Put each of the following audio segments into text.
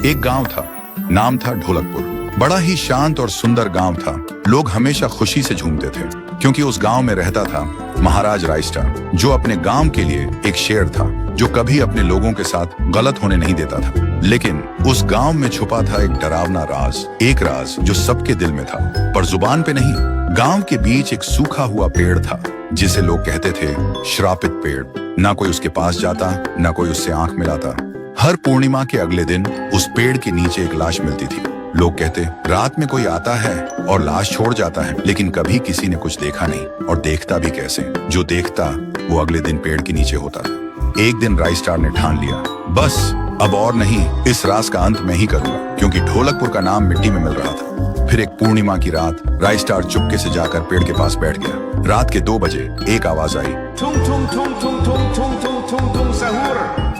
एक गांव था, नाम था ढोलकपुर। बड़ा ही शांत और सुंदर गांव था। लोग हमेशा खुशी से झूमते थे क्योंकि उस गांव में रहता था महाराज रायस्टार, जो अपने गांव के लिए एक शेर था, जो कभी अपने लोगों के साथ गलत होने नहीं देता था। लेकिन उस गांव में छुपा था एक डरावना राज, एक राज जो सबके दिल में था पर जुबान पे नहीं। गांव के बीच एक सूखा हुआ पेड़ था जिसे लोग कहते थे श्रापित पेड़। ना कोई उसके पास जाता, ना कोई उससे आंख मिलाता। हर पूर्णिमा के अगले दिन उस पेड़ के नीचे एक लाश मिलती थी। लोग कहते रात में कोई आता है और लाश छोड़ जाता है, लेकिन कभी किसी ने कुछ देखा नहीं, और देखता भी कैसे। जो देखता वो अगले दिन पेड़ के नीचे होता था। एक दिन रायस्टार ने ठान लिया, बस अब और नहीं, इस राज का अंत मैं ही करूंगा, क्योंकि ढोलकपुर का नाम मिट्टी में मिल रहा था। फिर एक पूर्णिमा की रात रायस्टार चुपके से जाकर पेड़ के पास बैठ गया। रात के 2 बजे एक आवाज आई,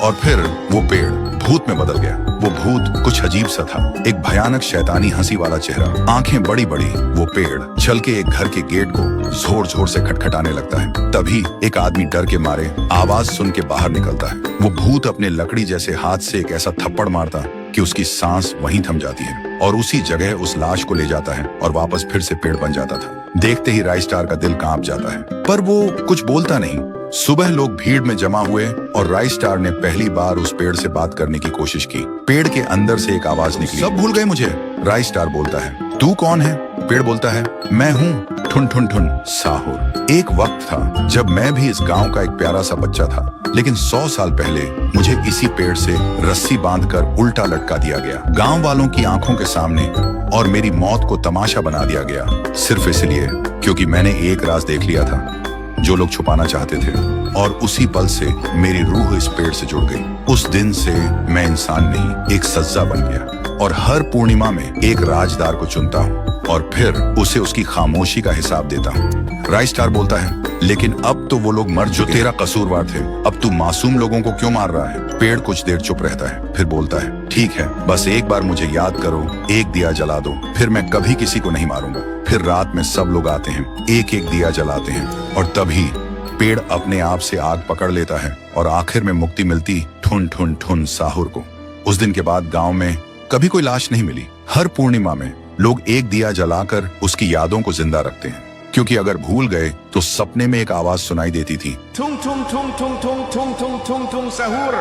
और फिर वो पेड़ भूत में बदल गया। वो भूत कुछ अजीब सा था, एक भयानक शैतानी हंसी वाला चेहरा, आंखें बड़ी बड़ी। वो पेड़ चल के एक घर के गेट को जोर जोर से खटखटाने लगता है। तभी एक आदमी डर के मारे आवाज सुन के बाहर निकलता है। वो भूत अपने लकड़ी जैसे हाथ से एक ऐसा थप्पड़ मारता कि उसकी सांस वहीं थम जाती है, और उसी जगह उस लाश को ले जाता है और वापस फिर से पेड़ बन जाता था। देखते ही रायस्टार का दिल कांप जाता है, पर वो कुछ बोलता नहीं। सुबह लोग भीड़ में जमा हुए और रायस्टार ने पहली बार उस पेड़ से बात करने की कोशिश की। पेड़ के अंदर से एक आवाज निकली, सब भूल गए मुझे। रायस्टार बोलता है, तू कौन है? पेड़ बोलता है, मैं हूँ ठुन ठुन ठुन साहुर। एक वक्त था जब मैं भी इस गांव का एक प्यारा सा बच्चा था, लेकिन 100 साल पहले मुझे इसी पेड़ से रस्सी बांधकर उल्टा लटका दिया गया, गांव वालों की आंखों के सामने, और मेरी मौत को तमाशा बना दिया गया, सिर्फ इसलिए क्योंकि मैंने एक राज देख लिया था जो लोग छुपाना चाहते थे। और उसी पल से मेरी रूह इस पेड़ से जुड़ गई। उस दिन से मैं इंसान नहीं, एक सज्जा बन गया, और हर पूर्णिमा में एक राजदार को चुनता हूँ और फिर उसे उसकी खामोशी का हिसाब देता हूँ। रायस्टार बोलता है, लेकिन अब तो वो लोग मर जो तेरा कसूरवार थे, अब तू मासूम लोगों को क्यों मार रहा है? पेड़ कुछ देर चुप रहता है, फिर बोलता है, ठीक है, बस एक बार मुझे याद करो, एक दिया जला दो, फिर मैं कभी किसी को नहीं मारूंगा। फिर रात में सब लोग आते हैं, एक एक दिया जलाते हैं, और तभी पेड़ अपने आप से आग पकड़ लेता है, और आखिर में मुक्ति मिलती ठुन ठुन ठुन साहुर को। उस दिन के बाद गांव में कभी कोई लाश नहीं मिली। हर पूर्णिमा में लोग एक दिया जलाकर उसकी यादों को जिंदा रखते हैं, क्योंकि अगर भूल गए तो सपने में एक आवाज सुनाई देती थी, ठुन ठुन ठुन ठुन ठुन ठुन ठुन ठुन ठुन साहुर।